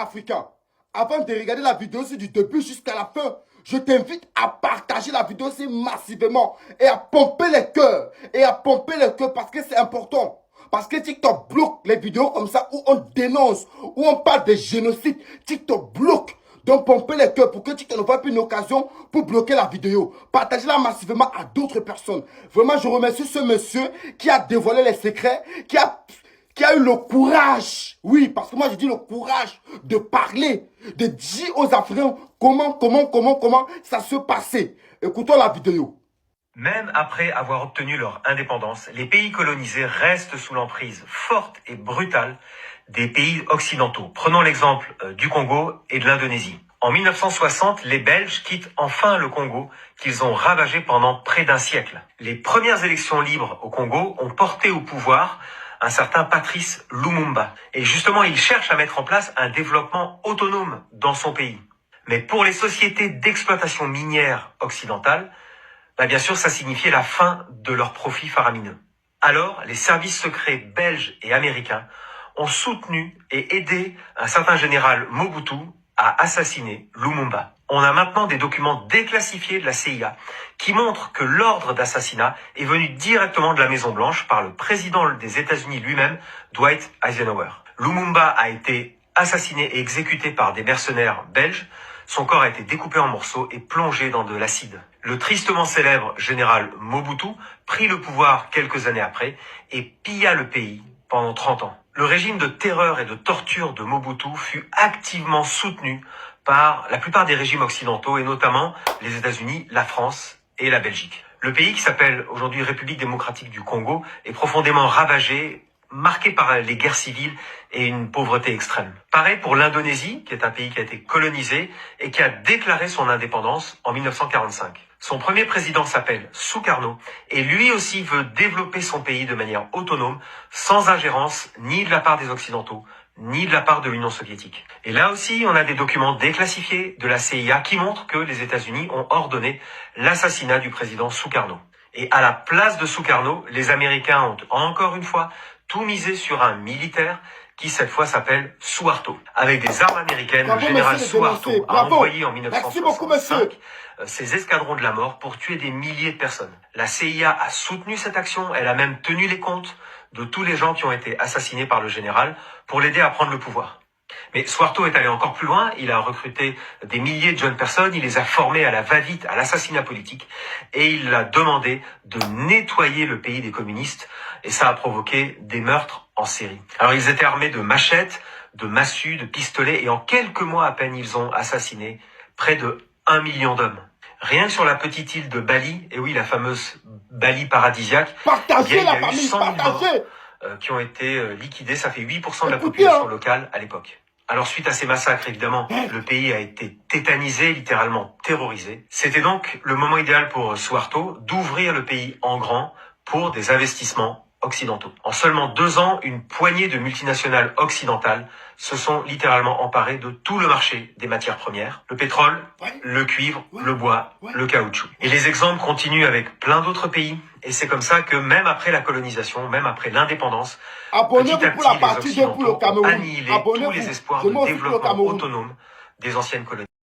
africain, avant de regarder la vidéo du début jusqu'à la fin, je t'invite à partager la vidéo massivement et à pomper les cœurs. Parce que c'est important. Parce que TikTok bloque les vidéos comme ça où on dénonce, où on parle de génocide. TikTok bloque. Donc pompez les cœurs pour que TikTok ne voit plus une occasion pour bloquer la vidéo. Partagez-la massivement à d'autres personnes. Vraiment, je remercie ce monsieur qui a dévoilé les secrets, qui a eu le courage, oui, parce que moi je dis le courage de parler, de dire aux Africains comment ça se passait. Écoutons la vidéo. Même après avoir obtenu leur indépendance, les pays colonisés restent sous l'emprise forte et brutale des pays occidentaux. Prenons l'exemple du Congo et de l'Indonésie. En 1960, les Belges quittent enfin le Congo qu'ils ont ravagé pendant près d'un siècle. Les premières élections libres au Congo ont porté au pouvoir un certain Patrice Lumumba. Et justement, il cherche à mettre en place un développement autonome dans son pays. Mais pour les sociétés d'exploitation minière occidentales, bien sûr, ça signifiait la fin de leurs profits faramineux. Alors, les services secrets belges et américains ont soutenu et aidé un certain général Mobutu à assassiner Lumumba. On a maintenant des documents déclassifiés de la CIA qui montrent que l'ordre d'assassinat est venu directement de la Maison-Blanche par le président des États-Unis lui-même, Dwight Eisenhower. Lumumba a été assassiné et exécuté par des mercenaires belges. Son corps a été découpé en morceaux et plongé dans de l'acide. Le tristement célèbre général Mobutu prit le pouvoir quelques années après et pilla le pays pendant 30 ans. Le régime de terreur et de torture de Mobutu fut activement soutenu par la plupart des régimes occidentaux et notamment les États-Unis, la France et la Belgique. Le pays, qui s'appelle aujourd'hui République démocratique du Congo, est profondément ravagé, marqué par les guerres civiles et une pauvreté extrême. Pareil pour l'Indonésie, qui est un pays qui a été colonisé et qui a déclaré son indépendance en 1945. Son premier président s'appelle Sukarno et lui aussi veut développer son pays de manière autonome, sans ingérence ni de la part des Occidentaux, ni de la part de l'Union soviétique. Et là aussi, on a des documents déclassifiés de la CIA qui montrent que les États-Unis ont ordonné l'assassinat du président Sukarno. Et à la place de Sukarno, les Américains ont encore une fois tout misé sur un militaire qui cette fois s'appelle Suharto. Avec des armes américaines, le général Suharto a envoyé en 1965 ses escadrons de la mort pour tuer des milliers de personnes. La CIA a soutenu cette action, elle a même tenu les comptes de tous les gens qui ont été assassinés par le général pour l'aider à prendre le pouvoir. Mais Suharto est allé encore plus loin, il a recruté des milliers de jeunes personnes, il les a formés à la va-vite, à l'assassinat politique, et il a demandé de nettoyer le pays des communistes, et ça a provoqué des meurtres en série. Alors ils étaient armés de machettes, de massues, de pistolets, et en quelques mois à peine, ils ont assassiné près de 1 million d'hommes. Rien que sur la petite île de Bali, et oui, la fameuse Bali paradisiaque, Partagez la il y a eu famille, 100 000 morts partagez. qui ont été liquidés, ça fait 8% de la population locale à l'époque. Alors suite à ces massacres, évidemment, le pays a été tétanisé, littéralement terrorisé. C'était donc le moment idéal pour Suharto d'ouvrir le pays en grand pour des investissements occidentaux. En seulement 2 ans, une poignée de multinationales occidentales se sont littéralement emparées de tout le marché des matières premières, le pétrole, le cuivre, le bois, le caoutchouc. Et les exemples continuent avec plein d'autres pays. Et c'est comme ça que même après la colonisation, même après l'indépendance, petit à petit, les Occidentaux ont annihilé tous les espoirs de développement autonome des anciennes colonies.